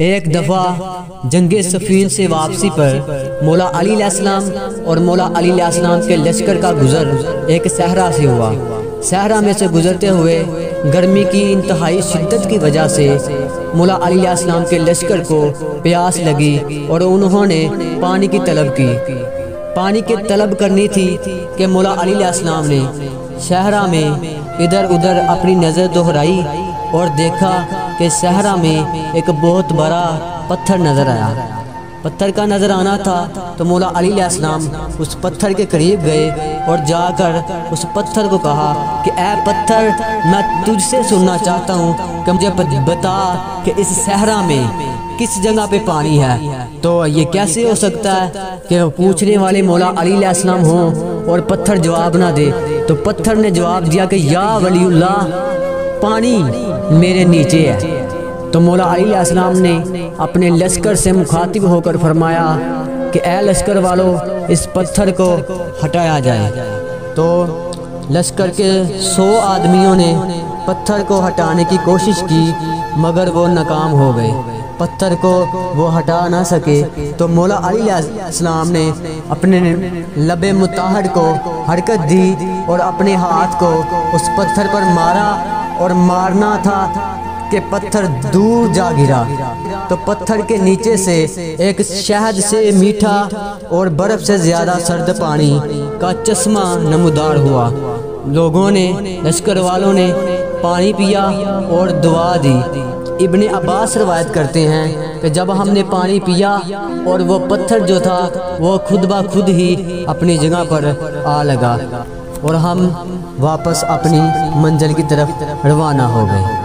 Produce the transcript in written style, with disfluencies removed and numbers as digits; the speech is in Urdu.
ایک دفعہ جنگ صفین سے واپسی پر مولا علی علیہ السلام اور مولا علی علیہ السلام کے لشکر کا گزر ایک صحرا سے ہوا۔ صحرا میں سے گزرتے ہوئے گرمی کی انتہائی شدت کی وجہ سے مولا علی علیہ السلام کے لشکر کو پیاس لگی اور انہوں نے پانی کی طلب کی۔ پانی کی طلب کرنی تھی کہ مولا علی علیہ السلام نے صحرا میں ادھر ادھر اپنی نظر دہرائی اور دیکھا کہ صحرا میں ایک بہت بڑا پتھر نظر آیا۔ پتھر کا نظر آنا تھا تو مولا علی علیہ السلام اس پتھر کے قریب گئے اور جا کر اس پتھر کو کہا کہ اے پتھر، میں تجھ سے سننا چاہتا ہوں کہ مجھے بتا کہ اس صحرا میں کس جگہ پہ پانی ہے۔ تو یہ کیسے ہو سکتا ہے کہ پوچھنے والے مولا علی علیہ السلام ہوں اور پتھر جواب نہ دے؟ تو پتھر نے جواب دیا کہ یا ولی اللہ، پانی میرے نیچے ہے۔ تو مولا علی علیہ السلام نے اپنے لشکر سے مخاطب ہو کر فرمایا کہ اے لشکر والو، اس پتھر کو ہٹایا جائے۔ تو لشکر کے 100 آدمیوں نے پتھر کو ہٹانے کی کوشش کی مگر وہ ناکام ہو گئے، پتھر کو وہ ہٹا نہ سکے۔ تو مولا علی علیہ السلام نے اپنے لب مطہر کو حرکت دی اور اپنے ہاتھ کو اس پتھر پر مارا اور مارنا تھا کہ پتھر دور جا گرا۔ تو پتھر کے نیچے سے ایک شہد سے میٹھا اور برف سے زیادہ سرد پانی کا چشمہ نمودار ہوا۔ لوگوں نے، لشکر والوں نے پانی پیا اور دعا دی۔ ابن عباس روایت کرتے ہیں کہ جب ہم نے پانی پیا اور وہ پتھر جو تھا وہ خود بخود ہی اپنی جگہ پر آ لگا اور ہم واپس اپنی منزل کی طرف روانہ ہو گئے۔